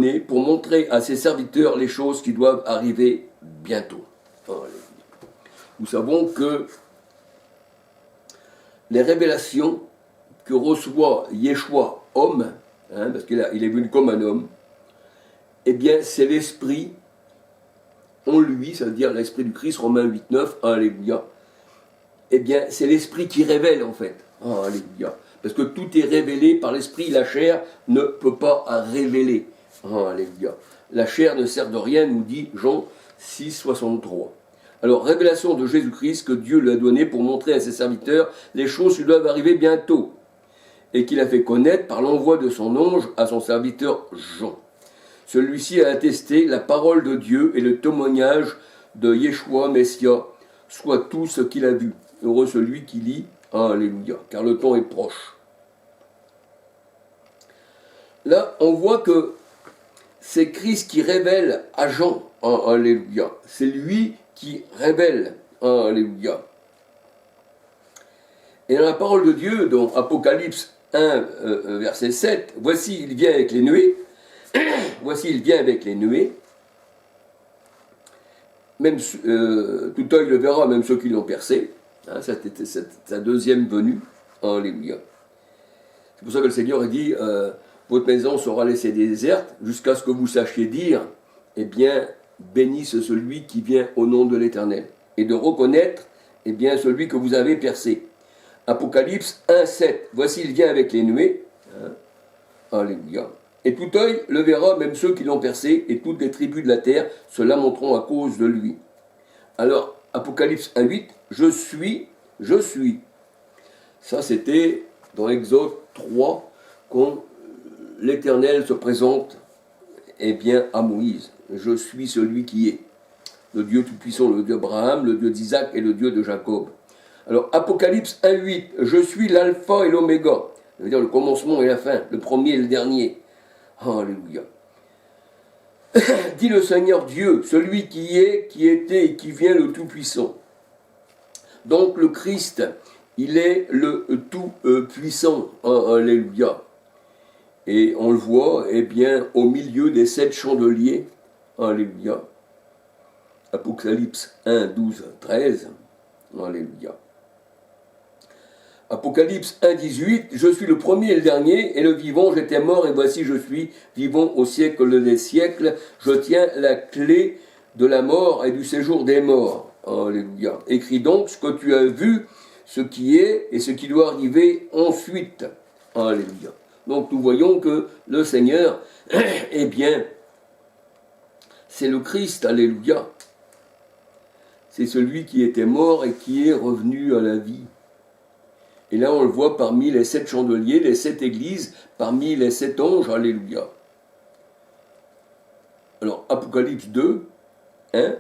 donné pour montrer à ses serviteurs les choses qui doivent arriver bientôt. Nous savons que les révélations que reçoit Yeshua, homme, parce qu'il est venu comme un homme, eh bien c'est l'esprit en lui, c'est-à-dire l'esprit du Christ, Romains 8, 9, alléluia. Eh bien c'est l'esprit qui révèle en fait, alléluia. Parce que tout est révélé par l'esprit, la chair ne peut pas révéler, alléluia. La chair ne sert de rien, nous dit Jean 6, 63. Alors, révélation de Jésus-Christ que Dieu lui a donné pour montrer à ses serviteurs les choses qui doivent arriver bientôt, et qu'il a fait connaître par l'envoi de son ange à son serviteur Jean. Celui-ci a attesté la parole de Dieu et le témoignage de Yeshua, Messia, soit tout ce qu'il a vu. Heureux celui qui lit, alléluia, car le temps est proche. Là, on voit que c'est Christ qui révèle à Jean, alléluia. C'est lui qui révèle, alléluia. Et dans la parole de Dieu, dans Apocalypse 1, verset 7, voici il vient avec les nuées, voici il vient avec les nuées, même tout œil le verra, même ceux qui l'ont percé, c'était sa deuxième venue, alléluia. C'est pour ça que le Seigneur a dit, votre maison sera laissée déserte, jusqu'à ce que vous sachiez dire, eh bien, bénisse celui qui vient au nom de l'Éternel, et de reconnaître, eh bien, celui que vous avez percé. Apocalypse 1, 7, voici il vient avec les nuées, alléluia, et tout œil le verra, même ceux qui l'ont percé, et toutes les tribus de la terre se lamenteront à cause de lui. Alors, Apocalypse 1, 8, je suis, ça c'était dans Exode 3, quand l'Éternel se présente, eh bien, à Moïse. Je suis celui qui est, le Dieu Tout-Puissant, le Dieu d'Abraham, le Dieu d'Isaac et le Dieu de Jacob. Alors, Apocalypse 1.8, je suis l'alpha et l'oméga, ça veut dire le commencement et la fin, le premier et le dernier. Alléluia. Dit le Seigneur Dieu, celui qui est, qui était et qui vient, le Tout-Puissant. Donc, le Christ, il est le Tout-Puissant. Alléluia. Et on le voit, eh bien, au milieu des 7 chandeliers. Alléluia. Apocalypse 1, 12, 13. Alléluia. Apocalypse 1, 18. Je suis le premier et le dernier, et le vivant, j'étais mort, et voici je suis vivant au siècle des siècles. Je tiens la clé de la mort et du séjour des morts. Alléluia. Écris donc ce que tu as vu, ce qui est et ce qui doit arriver ensuite. Alléluia. Donc nous voyons que le Seigneur, eh bien, c'est le Christ, alléluia. C'est celui qui était mort et qui est revenu à la vie. Et là on le voit parmi les 7 chandeliers, les 7 églises, parmi les 7 anges, alléluia. Alors Apocalypse 2, 1,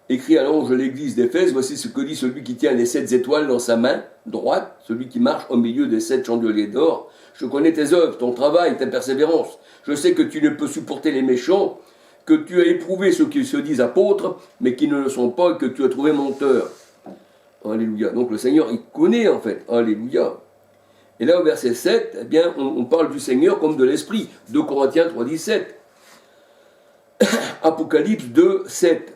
écrit à l'ange de l'église d'Éphèse, voici ce que dit celui qui tient les 7 étoiles dans sa main droite, celui qui marche au milieu des 7 chandeliers d'or. Je connais tes œuvres, ton travail, ta persévérance. Je sais que tu ne peux supporter les méchants, que tu as éprouvé ceux qui se disent apôtres, mais qui ne le sont pas, et que tu as trouvé menteurs. Alléluia. Donc le Seigneur, il connaît en fait. Alléluia. Et là au verset 7, eh bien, on parle du Seigneur comme de l'Esprit. 2 Corinthiens 3, 17. Apocalypse 2, 7.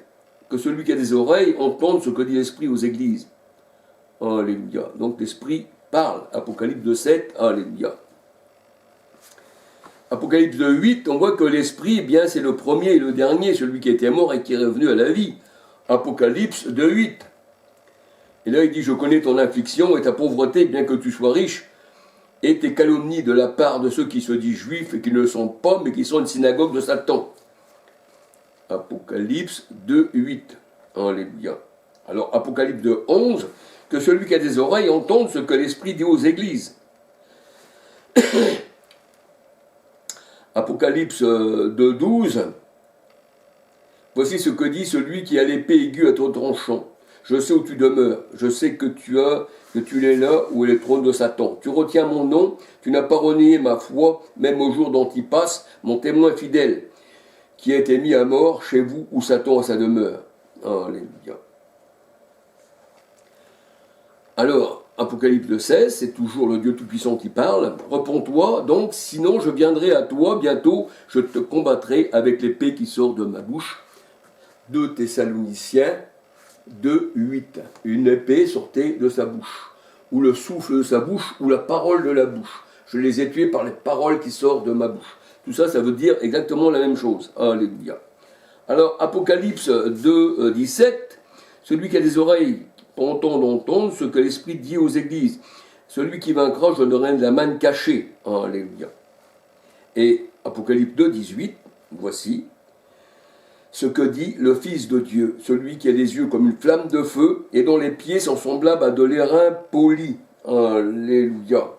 Que celui qui a des oreilles entende ce que dit l'Esprit aux églises. Alléluia. Donc l'Esprit parle. Apocalypse 2, 7. Alléluia. Apocalypse 2, 8, on voit que l'Esprit, eh bien, c'est le premier et le dernier, celui qui était mort et qui est revenu à la vie. Apocalypse 2, 8. Et là, il dit, je connais ton affliction et ta pauvreté, bien que tu sois riche, et tes calomnies de la part de ceux qui se disent juifs et qui ne le sont pas, mais qui sont une synagogue de Satan. Apocalypse 2, 8. Alléluia. Alors, Apocalypse 2, 11, que celui qui a des oreilles entende ce que l'Esprit dit aux églises. Apocalypse 2, 12. Voici ce que dit celui qui a l'épée aiguë à ton tranchant. Je sais où tu demeures, je sais que tu es là où est le trône de Satan. Tu retiens mon nom, tu n'as pas renié ma foi, même au jour d'Antipas, mon témoin fidèle, qui a été mis à mort chez vous où Satan a sa demeure. Alléluia. Alors, Apocalypse 16, c'est toujours le Dieu Tout-Puissant qui parle. Repens-toi donc, sinon je viendrai à toi bientôt, je te combattrai avec l'épée qui sort de ma bouche. 2 Thessaloniciens 2, 8. Une épée sortait de sa bouche, ou le souffle de sa bouche, ou la parole de la bouche. Je les ai tués par les paroles qui sortent de ma bouche. Tout ça, ça veut dire exactement la même chose. Alléluia. Alors, Apocalypse 2, 17, celui qui a des oreilles pour entendre ce que l'Esprit dit aux églises. Celui qui vaincra, je donnerai de la manne cachée. Alléluia. Et Apocalypse 2, 18, voici ce que dit le Fils de Dieu, celui qui a des yeux comme une flamme de feu et dont les pieds sont semblables à de l'airain poli. Alléluia.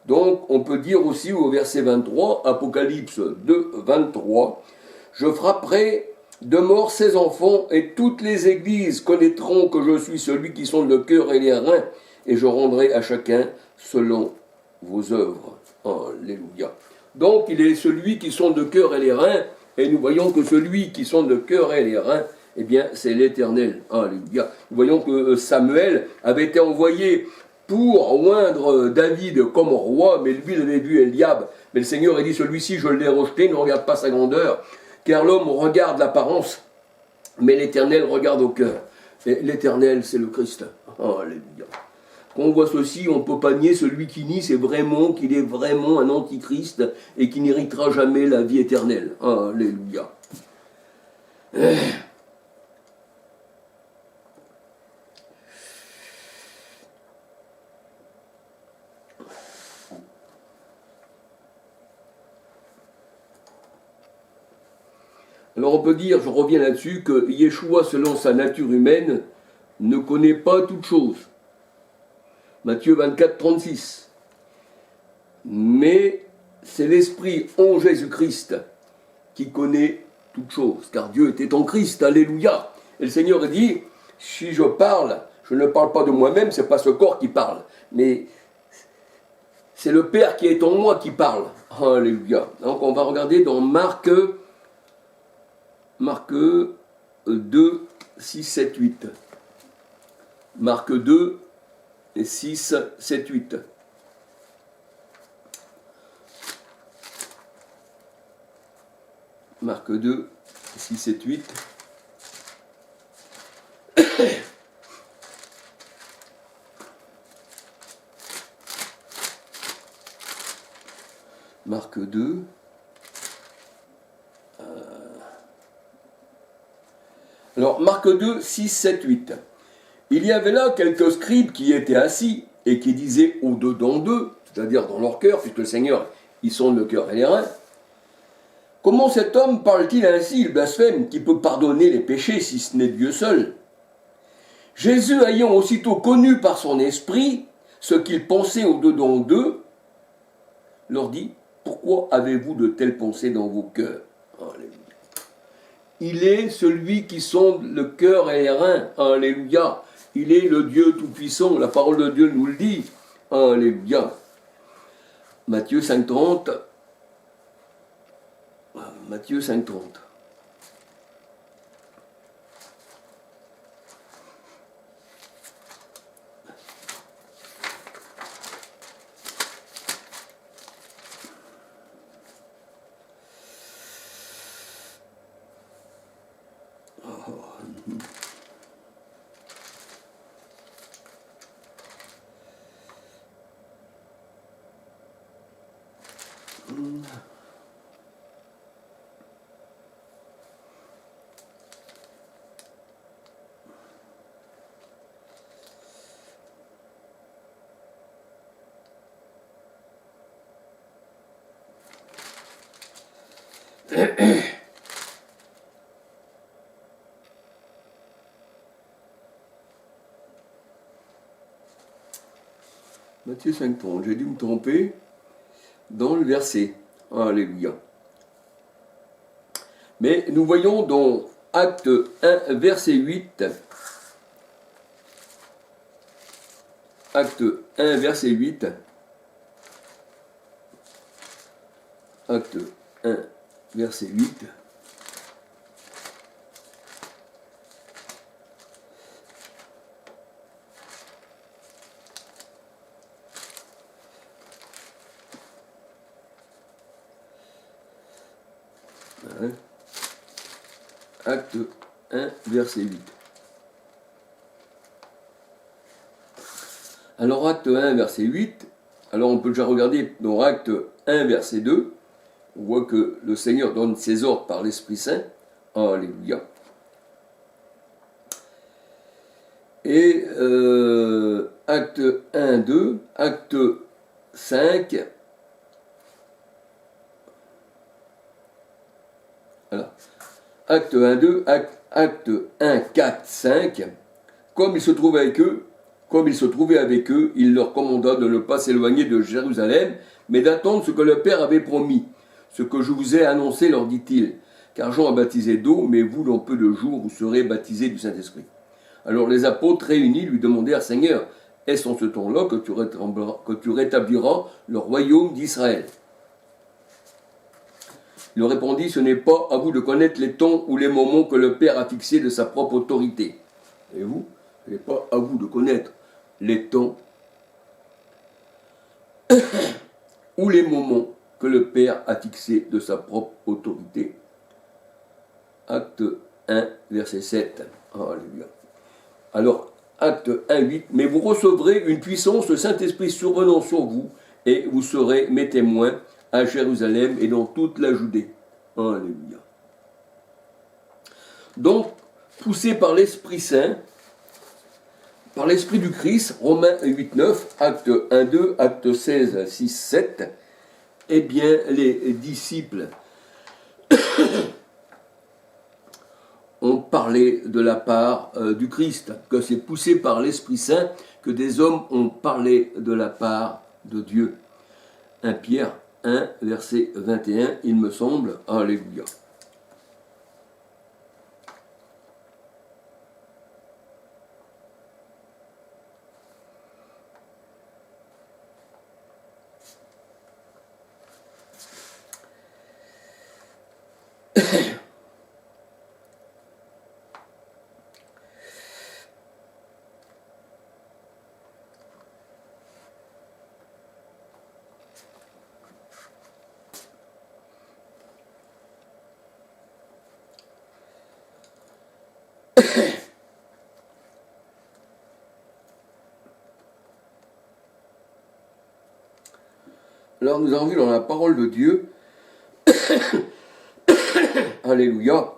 Donc, on peut dire aussi au verset 23, Apocalypse 2, 23, « Je frapperai de mort ces enfants, et toutes les églises connaîtront que je suis celui qui sonde le cœur et les reins, et je rendrai à chacun selon vos œuvres. » Alléluia. Donc, il est celui qui sonde le cœur et les reins, et nous voyons que celui qui sonde le cœur et les reins, eh bien, c'est l'Éternel. Alléluia. Nous voyons que Samuel avait été envoyé pour oindre David comme roi, mais lui, il avait vu Eliab. Mais le Seigneur a dit, celui-ci, je l'ai rejeté, ne regarde pas sa grandeur, car l'homme regarde l'apparence, mais l'Éternel regarde au cœur. Et l'Éternel, c'est le Christ. Alléluia. Quand on voit ceci, on ne peut pas nier celui qui nie, c'est vraiment qu'il est vraiment un antichrist et qui n'héritera jamais la vie éternelle. Alléluia. Alors on peut dire, je reviens là-dessus, que Yeshua, selon sa nature humaine, ne connaît pas toute chose. Matthieu 24, 36. Mais c'est l'Esprit en Jésus-Christ qui connaît toute chose, car Dieu était en Christ, alléluia. Et le Seigneur a dit, si je parle, je ne parle pas de moi-même, c'est pas ce corps qui parle, mais c'est le Père qui est en moi qui parle, alléluia. Donc on va regarder dans Marc 2, 6, 7, 8. Marc 2, 6, 7, 8. Marc 2, 6, 7, 8. Marc 2. Alors, Marc 2, 6, 7, 8. Il y avait là quelques scribes qui étaient assis et qui disaient au-dedans d'eux, c'est-à-dire dans leur cœur, puisque le Seigneur, il sonde le cœur et les reins. Comment cet homme parle-t-il ainsi, il blasphème, qui peut pardonner les péchés si ce n'est Dieu seul? Jésus, ayant aussitôt connu par son esprit ce qu'il pensait au-dedans d'eux, leur dit, pourquoi avez-vous de telles pensées dans vos cœurs? Alléluia. Il est celui qui sonde le cœur et les reins. Alléluia. Il est le Dieu Tout-Puissant. La parole de Dieu nous le dit. Alléluia. Matthieu 5, 30. Matthieu 5, 30. Matthieu 5, 30. J'ai dû me tromper dans le verset. Alléluia. Mais nous voyons dans Acte 1, verset 8. Acte 1, verset 8. Acte 1, verset 8. Hein. Acte 1, verset 8. Alors, acte 1, verset 8, alors on peut déjà regarder dans acte 1, verset 2, on voit que le Seigneur donne ses ordres par l'Esprit Saint. Alléluia. Et acte 1, 2, acte 5, voilà. Acte 1, 2, acte 1, 4, 5, comme il se trouvait avec eux, il leur commanda de ne pas s'éloigner de Jérusalem, mais d'attendre ce que le Père avait promis. Ce que je vous ai annoncé, leur dit-il, car Jean a baptisé d'eau, mais vous, dans peu de jours, vous serez baptisés du Saint-Esprit. Alors les apôtres réunis lui demandèrent, Seigneur, est-ce en ce temps-là que tu rétabliras le royaume d'Israël? Il leur répondit, ce n'est pas à vous de connaître les temps ou les moments que le Père a fixés de sa propre autorité. Et vous, ce n'est pas à vous de connaître les temps ou les moments que le Père a fixés de sa propre autorité. Acte 1, verset 7. Alléluia. Alors, acte 1, 8. Mais vous recevrez une puissance, le Saint-Esprit survenant sur vous, et vous serez mes témoins à Jérusalem et dans toute la Judée. Alléluia. Donc, poussé par l'Esprit Saint, par l'Esprit du Christ, Romains 8, 9, acte 1, 2, acte 16, 6, 7, eh bien, les disciples ont parlé de la part du Christ, que c'est poussé par l'Esprit Saint que des hommes ont parlé de la part de Dieu. 1 Pierre 1, verset 21, il me semble. Alléluia. Alors nous avons vu dans la parole de Dieu, alléluia,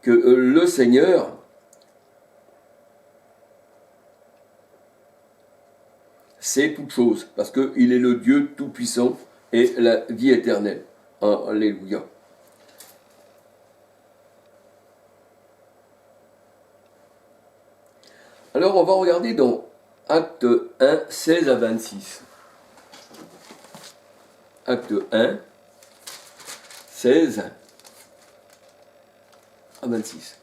que le Seigneur sait toutes choses, parce qu'il est le Dieu tout-puissant et la vie éternelle. Alléluia. Alors on va regarder dans Acte 1, 16 à 26. Acte 1, 16 à 26.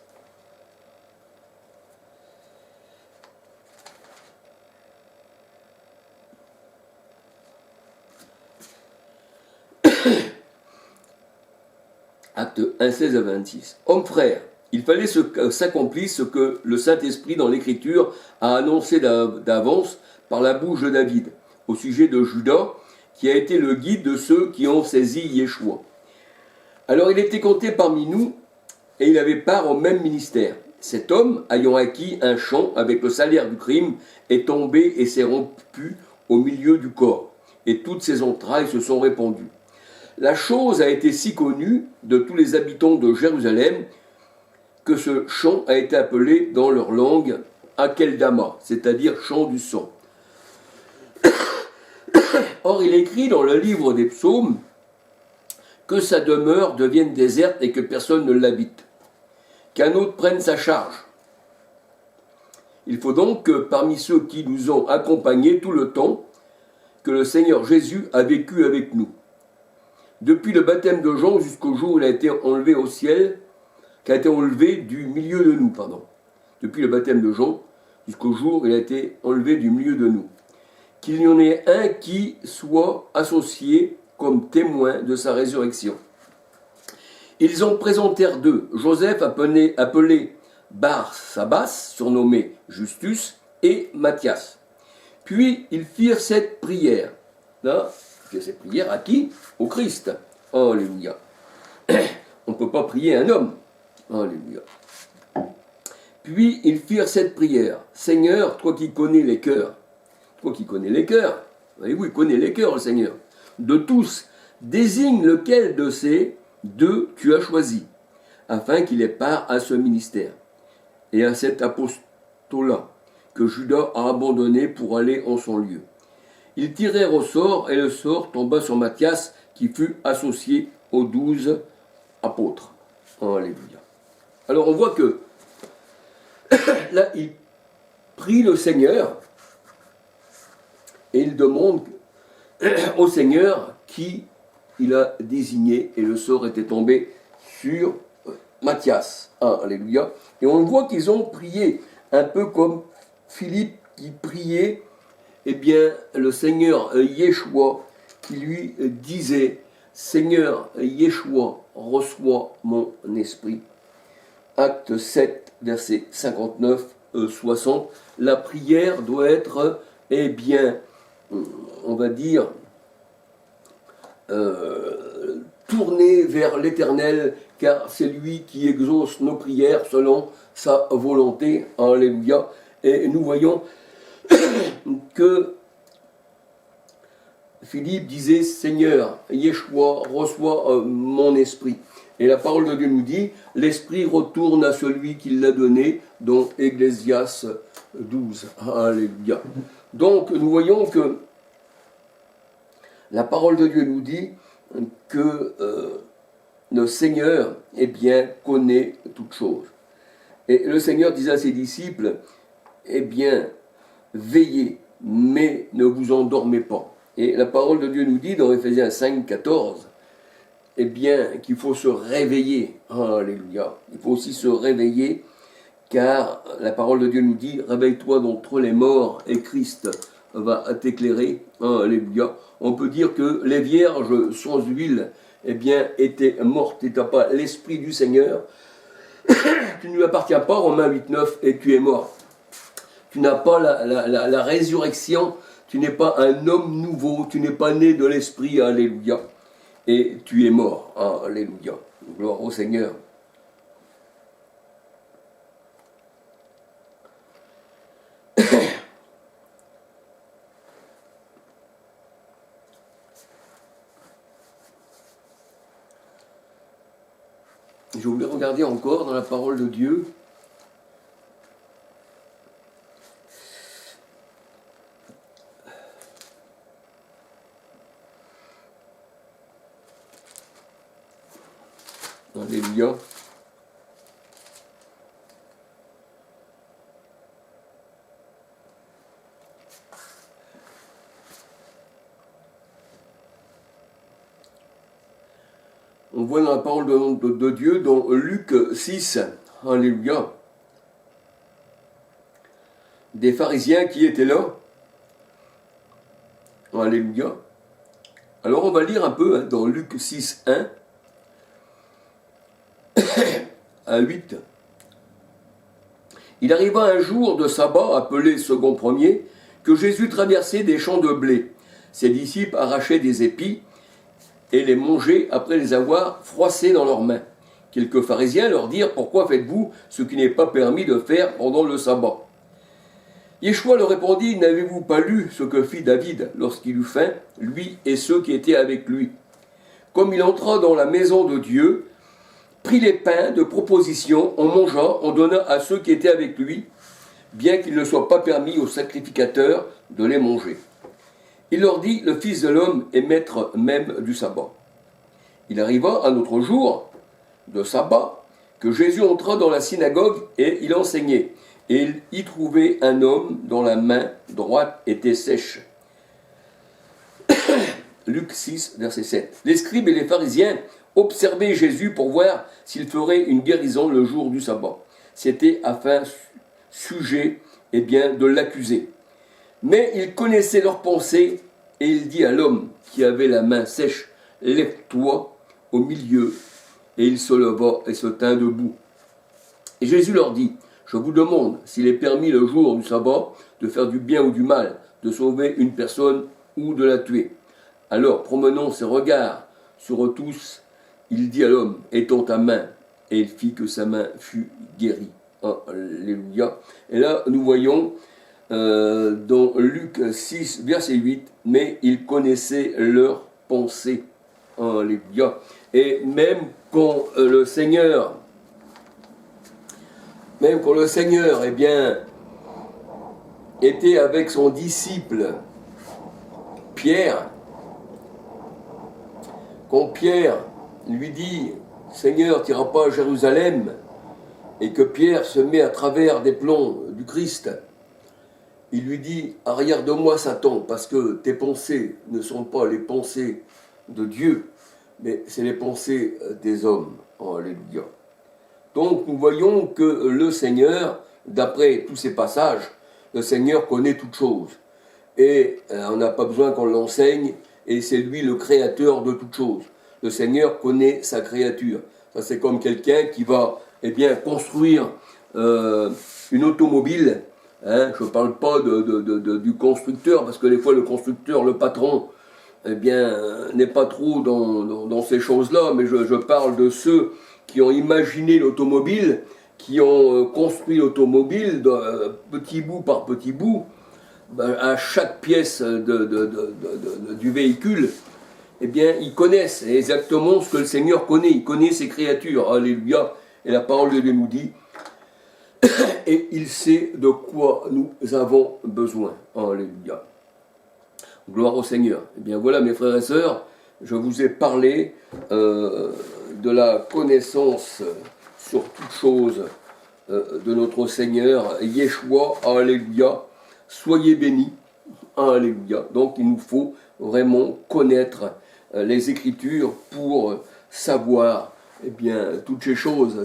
Acte 1, 16 à 26. Hommes frères, il fallait que s'accomplisse ce que le Saint-Esprit dans l'Écriture a annoncé d'avance par la bouche de David, au sujet de Judas, qui a été le guide de ceux qui ont saisi Yeshua. Alors il était compté parmi nous, et il avait part au même ministère. Cet homme, ayant acquis un champ avec le salaire du crime, est tombé et s'est rompu au milieu du corps, et toutes ses entrailles se sont répandues. La chose a été si connue de tous les habitants de Jérusalem que ce champ a été appelé dans leur langue Akeldama, c'est-à-dire champ du sang. Or, il écrit dans le livre des psaumes que sa demeure devienne déserte et que personne ne l'habite, qu'un autre prenne sa charge. Il faut donc que parmi ceux qui nous ont accompagnés tout le temps, que le Seigneur Jésus a vécu avec nous. Depuis le baptême de Jean jusqu'au jour où il a été enlevé au ciel, qui a été enlevé du milieu de nous, Depuis le baptême de Jean jusqu'au jour où il a été enlevé du milieu de nous. Qu'il y en ait un qui soit associé comme témoin de sa résurrection. Ils en présentèrent deux, Joseph appelé Bar-Sabas, surnommé Justus, et Matthias. Puis ils firent cette prière. Là, cette prière à qui? Au Christ. Alléluia. ne peut pas prier un homme. Alléluia. Puis ils firent cette prière. Seigneur, toi qui connais les cœurs, voyez-vous, il connaît les cœurs, le Seigneur, de tous, désigne lequel de ces deux tu as choisi, afin qu'il ait part à ce ministère et à cet apostolat que Judas a abandonné pour aller en son lieu. Ils tirèrent au sort, et le sort tomba sur Matthias, qui fut associé aux 12 apôtres. Alléluia. Alors on voit que là, il prie le Seigneur et il demande au Seigneur qui il a désigné, et le sort était tombé sur Matthias. Alléluia. Et on voit qu'ils ont prié, un peu comme Philippe qui priait, eh bien, le Seigneur Yeshua qui lui disait, Seigneur Yeshua, reçois mon esprit. Acte 7, versets 59-60. La prière doit être, eh bien, on va dire, tournée vers l'Éternel, car c'est lui qui exauce nos prières selon sa volonté. Alléluia. Et nous voyons que Philippe disait, Seigneur, Yeshua, reçois mon esprit. Et la parole de Dieu nous dit, l'esprit retourne à celui qui l'a donné, dans Ecclésias 12. Alléluia. Donc nous voyons que la parole de Dieu nous dit que le Seigneur, eh bien, connaît toutes choses. Et le Seigneur disait à ses disciples, eh bien, veillez, mais ne vous endormez pas. Et la parole de Dieu nous dit dans Éphésiens 5, 14, eh bien, qu'il faut se réveiller. Alléluia. Il faut aussi se réveiller, car la parole de Dieu nous dit, réveille-toi d'entre les morts, et Christ va t'éclairer. Alléluia. On peut dire que les vierges sans huile, eh bien, étaient mortes. Tu n'as pas l'esprit du Seigneur. Tu ne lui appartiens pas, Romains 8, 9, et tu es mort. Tu n'as pas la résurrection, tu n'es pas un homme nouveau, tu n'es pas né de l'esprit, alléluia, et tu es mort, alléluia, gloire au Seigneur. Je voulais regarder encore dans la parole de Dieu. Alléluia. On voit dans la parole de Dieu, dans Luc 6, alléluia, des pharisiens qui étaient là, alléluia. Alors on va lire un peu dans Luc 6, 1 à 8. Il arriva un jour de sabbat, appelé second premier, que Jésus traversait des champs de blé. Ses disciples arrachaient des épis et les mangeaient après les avoir froissés dans leurs mains. Quelques pharisiens leur dirent, pourquoi faites-vous ce qui n'est pas permis de faire pendant le sabbat? Yeshua leur répondit, n'avez-vous pas lu ce que fit David lorsqu'il eut faim, lui et ceux qui étaient avec lui? Comme il entra dans la maison de Dieu, prit les pains de proposition, on mangea, on donna à ceux qui étaient avec lui, bien qu'il ne soit pas permis aux sacrificateurs de les manger. Il leur dit, le Fils de l'homme est maître même du sabbat. Il arriva un autre jour de sabbat que Jésus entra dans la synagogue et il enseignait. Et il y trouvait un homme dont la main droite était sèche. Luc 6, verset 7. Les scribes et les pharisiens observaient Jésus pour voir s'il ferait une guérison le jour du sabbat. C'était afin sujet de l'accuser. Mais il connaissait leurs pensées et il dit à l'homme qui avait la main sèche, lève-toi au milieu. Et il se leva et se tint debout. Et Jésus leur dit, je vous demande s'il est permis le jour du sabbat de faire du bien ou du mal, de sauver une personne ou de la tuer. Alors promenons ses regards sur tous il dit à l'homme, étends ta main, et il fit que sa main fut guérie. Alléluia. Et là, nous voyons dans Luc 6, verset 8, mais ils connaissaient leurs pensées. Alléluia. Et même quand le Seigneur, eh bien, était avec son disciple Pierre, quand Pierre lui dit, Seigneur, tu n'iras pas à Jérusalem, et que Pierre se met à travers des plombs du Christ, il lui dit, arrière de moi Satan, parce que tes pensées ne sont pas les pensées de Dieu, mais c'est les pensées des hommes. Alléluia. Donc nous voyons que le Seigneur, d'après tous ces passages, le Seigneur connaît toutes choses. Et on n'a pas besoin qu'on l'enseigne, et c'est lui le créateur de toutes choses. Le Seigneur connaît sa créature. Ça, c'est comme quelqu'un qui va construire une automobile. Hein, je ne parle pas du constructeur, parce que des fois le constructeur, le patron, n'est pas trop dans ces choses-là, mais je parle de ceux qui ont imaginé l'automobile, qui ont construit l'automobile petit bout par petit bout, à chaque pièce du véhicule. Ils connaissent exactement ce que le Seigneur connaît. Il connaît ses créatures. Alléluia. Et la parole de Dieu nous dit, et il sait de quoi nous avons besoin. Alléluia. Gloire au Seigneur. Voilà, mes frères et sœurs, je vous ai parlé de la connaissance sur toute chose de notre Seigneur, Yeshua. Alléluia. Soyez bénis. Alléluia. Donc il nous faut vraiment connaître les Écritures pour savoir toutes ces choses